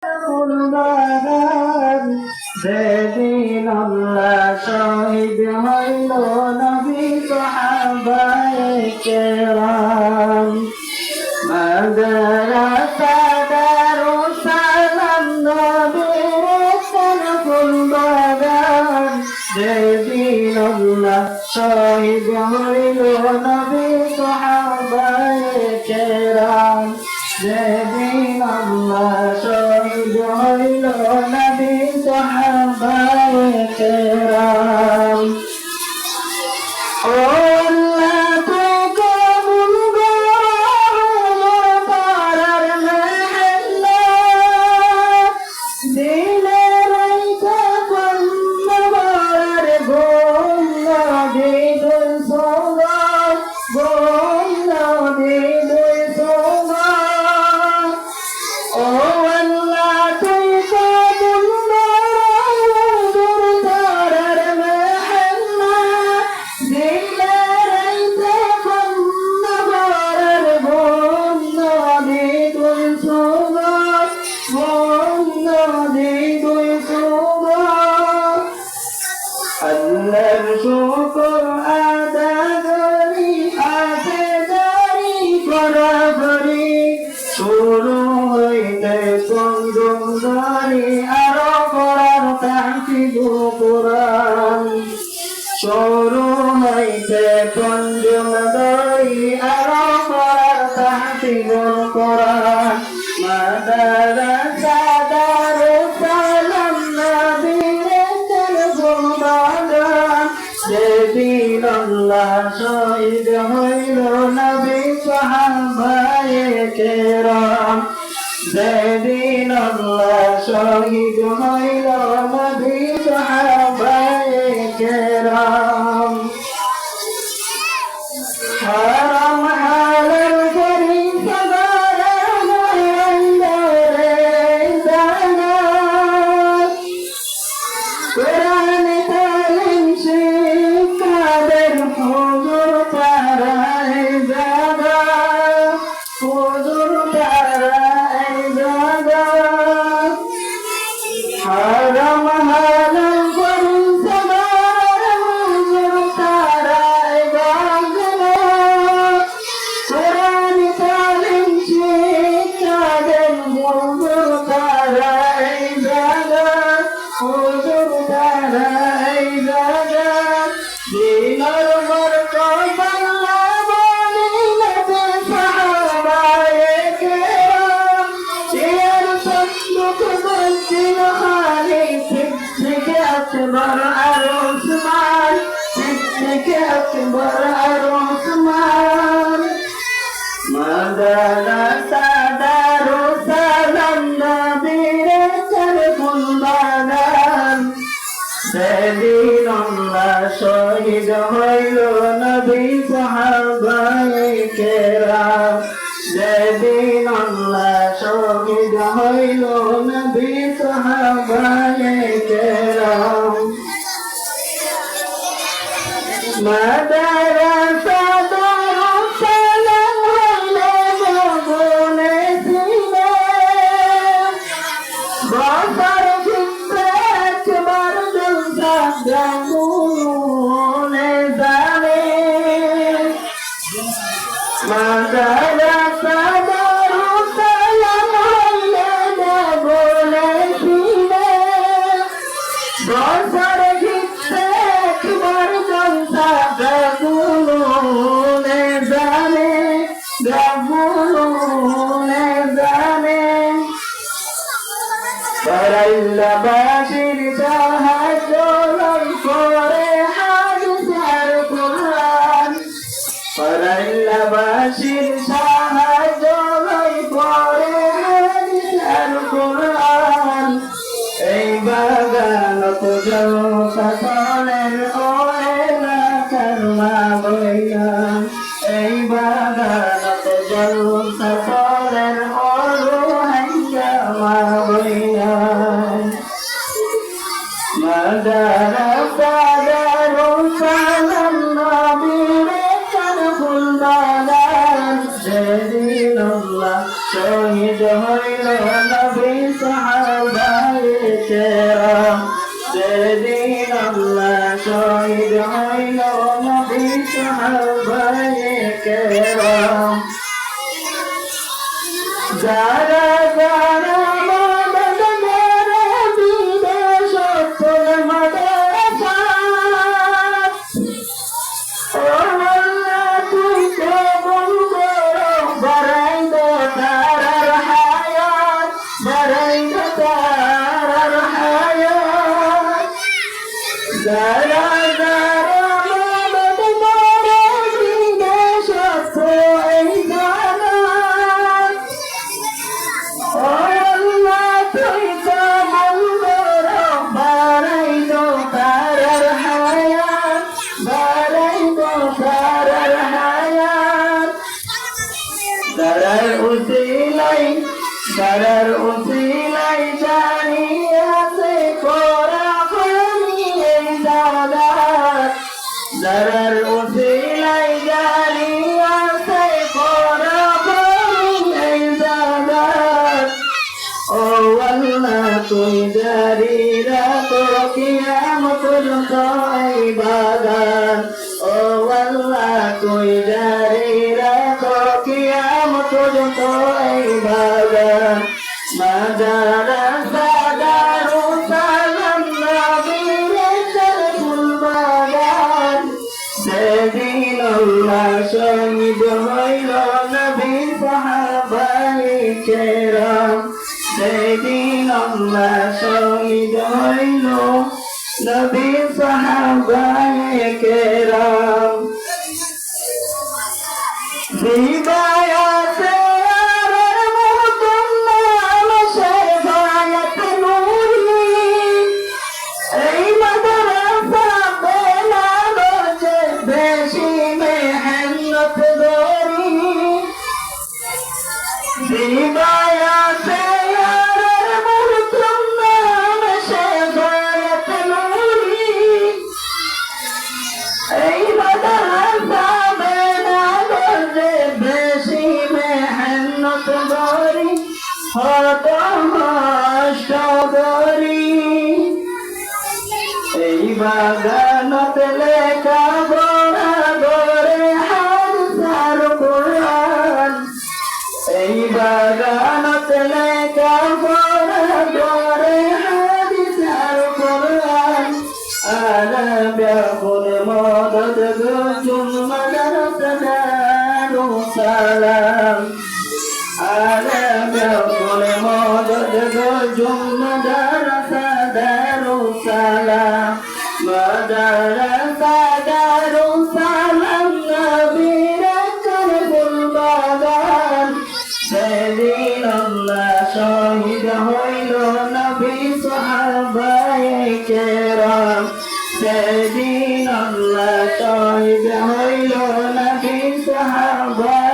কুরবান যেদিন আল্লাহ শহীদ হইল নবী সাহাবায়ে কেরাম মাদ্রাসা দারুস সালাম নবীর কুরবান যেদিন আল্লাহ শহীদ হইল নবী সাহাবায়ে কেরাম যেদিন আল্লাহ শহীদ হইল নবী সাহাবায়ে কেরাম ও আল্লাহ তুই কবুল কর তারার মেহল্লা দিনের রাইতা কন্নবরের গোল্লা দিদুল সোলা গোল্লা দিদুল সোলা ও আল্লাহ তুই কবুল কর তারার মেহল্লা দিনের রাইতা কন্নবরের গোল্লা দিদুল সোলা গোল্লা দিদুল সোলা আল্লাহর শুকর আদায় করি আবেদনী বরাবরি শুরু হইতে পঞ্চম ধরি আরো পড়ার তাহফিজুল কোরআন শুরু হইতে পঞ্চম ধরি আরো পড়ার তাহফিজুল কোরআন মাদ্রাসা দারুস সালাম নবীর কুরবান যেদিন আল্লাহ শহীদ হইল নবী সাহাবায়ে কেরাম যেদিন আল্লাহ শহীদ হইল নবী সাহাবায়ে কেরাম হারাম হালাল করি সবার আন্দারে জান্নাত কোরআন তালিম শিক্ষাদের হুজুর তারাই জাগা হুজুর তারাই জাগা হারাম হালাল করি সবার হুজুর তারাই জাগা কোরআন তালিম শিক্ষাদের হুজুর তারাই জাগা হুজুর তারাই জাগা দিনের বরকত আল্লাহ বলিলেতে সাহাবায়ে কেরাম চেয়ার সন্দুক বলছিল খালি সিদ্দিক আকবর আর উসমান সিদ্দিক আকবর আর উসমান মাদ্রাসা দারুস সালাম নবীর কুরবান যেদিন আল্লাহ শহীদ হইল নবী সাহাবায়ে কেরাম যেদিন আল্লাহ শহীদ হইল নবী সাহাবায়ে কেরাম মাদ্রাসা দারুস সালাম হইলে গগনে ছিলে বছর ভিতরে একবার দুটা গগনে যাবে মাদ্রাসা দারুস সালাম হইলে গগনে ছিলে বছর ভিতরে একবার দুটা গগনে যাবে গগনে যাবে পরাইল্লাবাসীর সাহায্য করে হাদিস আর কোরআন পরাইল্লাবাসীর সাহায্য করে হাদিস আর কোরআন এই বাগানত জলসা করেন ও এলাকার মা বইয়া এই বাগানত জলসা করেন ও রোহাইয়া মা বইয়া মাদ্রাসা দারুস সালাম নবীর কুরবান যেদিন আল্লাহ শহীদ হইল নবী সাহাবা তুই জারি রাখো কিয়ামত পর্যন্ত এই বাগান ও আল্লাহ তুই জারি রাখো কিয়ামত পর্যন্ত এই বাগান মাজারা সাদারু সালাম নবীর ফুল বাগান সেদিন আল্লাহ শহীদ হইল নবী সাহাবায়ে কেরাম সেদিন আল্লাহ শহীদ হইল নবী সাহাবায়ে কেরাম বিবায়াতে এই বাগানতে লেখা বড়া গরে হাদিস আর কোরআন এই বাগানতে লেখা বড়া গরে হাদিস আর কোরআন আলাম ইয়াকুন মদদ গুজুম মাদ্রাসা দারুস সালাম আলাম ইয়াকুন মদদ গুজুম মাদ্রাসা দারুস সালাম মাদ্রাসা দারুস সালাম নবীর ফুল বাগান সেদিন আল্লাহ শহীদ হইল নবী সাহাবায়ে কেরাম সেদিন আল্লাহ শহীদ হইল নবী সাহাবায়ে